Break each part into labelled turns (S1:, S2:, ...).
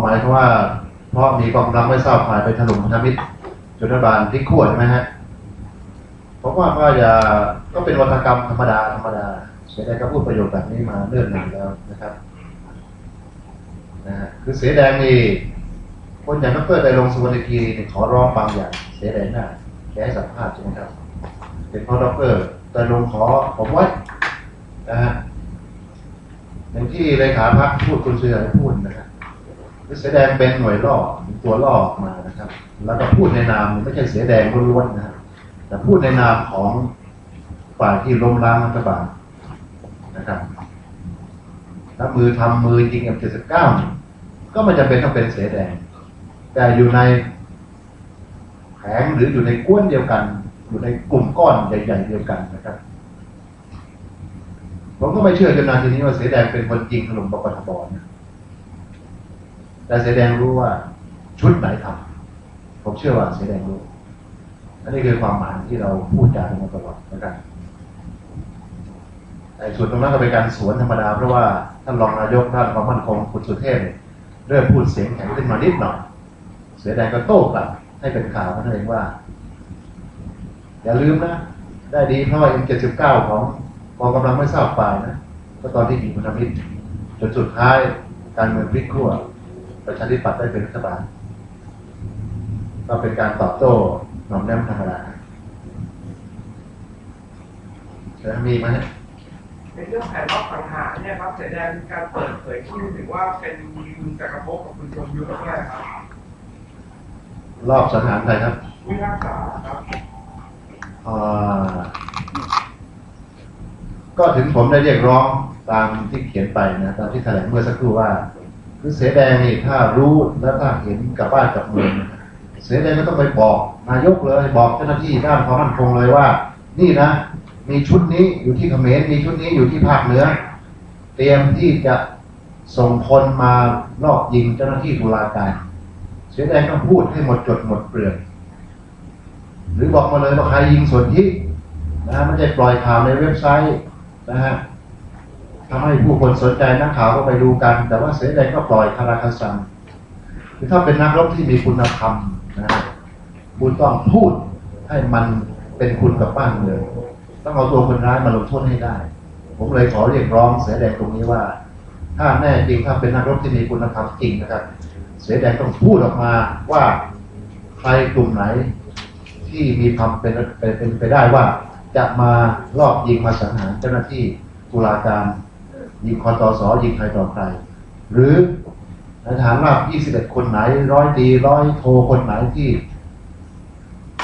S1: หมายถึงว่าเพราะมีกองกำลังไม่ทราบฝ่ายไปถล่มพันธมิตรจนรัฐบาลพลิกขั้วใช่ไหมฮะผมว่าก็เป็นวัฒกรรมธรรมดาเสียแดงก็พูดประโยชน์แบบนี้มาเนิ่นนานแล้วนะครับคือเสียแดงนี่คนอย่างดร.ไตรรงค์ สุวรรณคีรีขอร้องบางอย่างเสียแดงน่ะแกให้สัมภาษณ์ใช่ไหมครับเป็นเพราะดร.ไตรรงค์ขอผมไว้นะฮะอย่างที่เลขาพรรคพูดคุณเสือพูดนะครับเสียแดงเป็นหน่วยล่อตัวล่อออกมานะครับแล้วก็พูดในนามไม่ใช่เสียแดงล้วนๆนะครับแต่พูดในนามของฝ่ายที่ล้มล้างรัฐบาลนะครับแล้วมือทำมือยิงM79ก็ไม่จำเป็นต้องเป็นเสียแดงแต่อยู่ในแผงหรืออยู่ในก้วนเดียวกันอยู่ในกลุ่มก้อนใหญ่ๆเดียวกันนะครับผมก็ไม่เชื่อจนนานทีนี้ว่าเสียแดงเป็นคนยิงถล่มปปท.นะแต่เสียแดงรู้ว่าชุดไหนทำผมเชื่อว่าเสียแดงรู้อันนี้คือความหมายที่เราพูดจากันมาตลอดนะครับแต่ส่วนตรงนั้นก็เป็นการสวนธรรมดาเพราะว่าท่านรองนายกด้านความมั่นคงคุณสุเทพเริ่มพูดเสียงแข็งขึ้นมานิดหน่อยเสียแดงก็โต้กลับให้เป็นข่าวนั่นเองว่าอย่าลืมนะได้ดีเพราะว่า M79 ของกองกำลังไม่ทราบฝ่ายนะก็ตอนที่มีพันธมิตรจนสุดท้ายการเมืองพลิกขั้วประชาธิปัตย์ได้เป็นรัฐบาลก็เป็นการตอบโต้หน่อมแนมธรรมดาจะมีไหม
S2: ในเรื่องแผนรอบสังหารเนี่ยครับเสียแดงมีการเปิดเผยชื่อถึงว่าเป็นคุณจักรภพกับคุณชมยุทธเนี่ยครับ
S1: รอบสังหารใครครับ
S2: วิพากษาครับ
S1: ก็ถึงผมได้เรียกร้องตามที่เขียนไปนะตามที่แถลงเมื่อสักครู่ว่าคือเสือแดงนี่ถ้ารู้และถ้าเห็นกับบ้านกับเมืองเสือแดงก็ต้องไปบอกนายกเลยบอกเจ้าหน้าที่ด้านความมั่นคงเลยว่านี่นะมีชุดนี้อยู่ที่เขมรมีชุดนี้อยู่ที่ภาคเหนือเตรียมที่จะส่งคนมาลอบยิงเจ้าหน้าที่ตุลาการเสือแดงต้องพูดให้หมดจดหมดเปลือกหรือบอกมาเลยว่าใครยิงส่วนที่นะไม่ใช่ปล่อยข่าวในเว็บไซต์นะฮะทำให้ผู้คนสนใจนักข่าวก็ไปดูกันแต่ว่าเสือแดงก็ปล่อยคาราคาซังคือถ้าเป็นนักรบที่มีคุณธรรมนะฮะคุณต้องพูดให้มันเป็นคุณกับบ้านเมืองต้องเอาตัวคนร้ายมาลงโทษให้ได้ผมเลยขอเรียกร้องเสือแดงตรงนี้ว่าถ้าแน่จริงถ้าเป็นนักรบที่มีคุณธรรมจริงนะครับเสือแดงต้องพูดออกมาว่าใครกลุ่มไหนที่มีความเป็นไปได้ว่าจะมาลอบยิงมาสังหารเจ้าหน้าที่ตุลาการยิงคตส.ยิงใครต่อใครหรือในฐานราบ21คนไหนร้อยตีร้อยโทคนไหนที่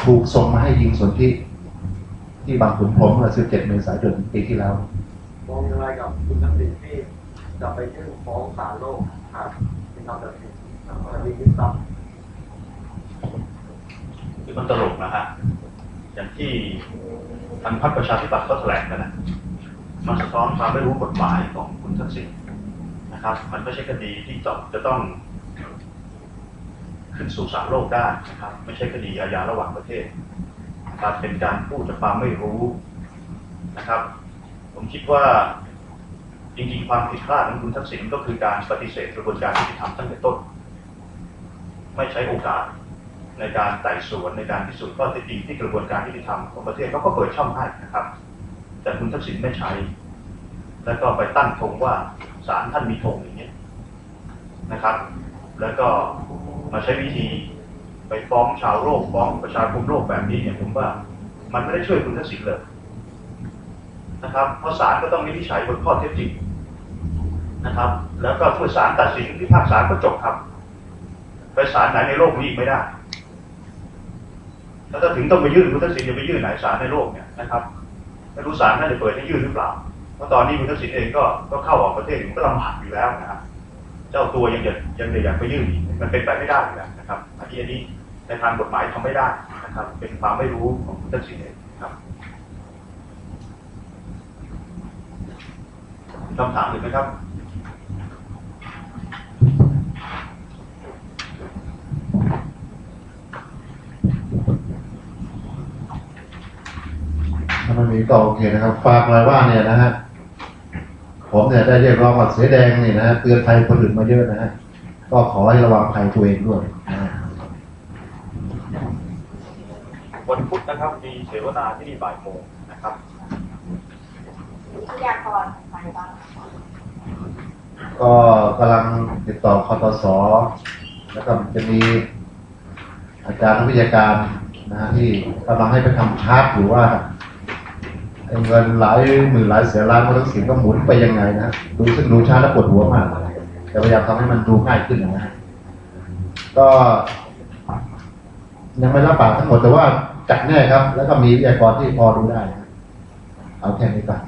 S1: ถูกส่งมาให้ยิงสนที่บางขุนพรหมเมื่อ17 เมษายนปีที่แล้ว
S3: มองอย่างไรกับคุณทักษิณที่จะไปยื่นฟ้องศาลโลกหากเป็นคำตัดสินคดียึดทรัพย์
S4: คือมันตลกนะฮะอย่างที่ทางพรรคประชาธิปัตย์ก็แถลงกันนะมันสะท้อนความไม่รู้กฎหมายของคุณทักษิณนะครับมันไม่ใช่คดีที่จะต้องขึ้นสู่ศาลโลกได้นะครับไม่ใช่คดีอาญาระหว่างประเทศนะครับเป็นการพูดจากความไม่รู้นะครับผมคิดว่าจริงๆความผิดพลาดของคุณทักษิณก็คือการปฏิเสธกระบวนการยุติธรรมตั้งแต่ต้นไม่ใช้โอกาสในการไต่สวนในการพิสูจน์ข้อเท็จจริงที่กระบวนการยุติธรรมของประเทศเขาก็เปิดช่องให้นะครับแต่คุณทักษิณไม่ใช้แล้วก็ไปตั้งธงว่าศาลท่านมีธงอย่างนี้นะครับแล้วก็มาใช้วิธีไปฟ้องชาวโลกฟ้องประชาคมโลกแบบนี้เนี่ยผมว่ามันไม่ได้ช่วยคุณทักษิณเลยนะครับเพราะศาลก็ต้องวินิจฉัยบนข้อเท็จจริงนะครับแล้วก็ถ้าศาลตัดสินพิพากษาก็จบครับไปศาลไหนในโลกนี้ไม่ได้แล้วถ้าถึงต้องไปยื่นคุณทักษิณจะไปยื่นไหนศาลในโลกเนี่ยนะครับไม่รู้ศาลน่าจะเปิดให้ยื่นหรือเปล่าเพราะตอนนี้คุณทักษิณเองก็เข้าออกประเทศอยู่ก็ลำบากอยู่แล้วนะครับเจ้าตัวยังอยากไปยื่นอีกมันเป็นไปไม่ได้อยู่แล้วนะครับอันนี้ในทางกฎหมายทำไม่ได้นะครับเป็นความไม่รู้ของคุณทักษิณเองครับคำถามอื่นไหมครับ
S1: ถ้ามันมีก็โอเคนะครับฝากหน่อยว่าเนี่ยนะฮะผมเนี่ยได้เรียกร้องว่าเสือแดงนี่นะฮะเตือนภัยคนอื่นมาเยอะนะฮะ ก็ขอให้ระวังภัยตัวเองด้วยนะ
S4: วันพุธนะครับมีเสวนาที่นี่บ่ายโมงนะครับ
S5: วิทยากรไปบ้าง
S1: ก็กำลังติดต่อคตสแล้วก็จะมีอาจารย์นักวิทยาการนะฮะที่กำลังให้ไปทำชาร์ตอยู่ว่าเงินหลายหมื่นหลายแสนล้านมันต้องเสียก็หมุนไปยังไงนะดูซึ่งดูชาร์ตแล้วปวดหัวมากแต่พยายามทำให้มันดูง่ายขึ้นนะฮะก็ยังไม่รับปากทั้งหมดแต่ว่าจัดแน่ครับ แล้วก็มีวิทยากรที่พอดูได้นะเอาแค่นี้ก่อน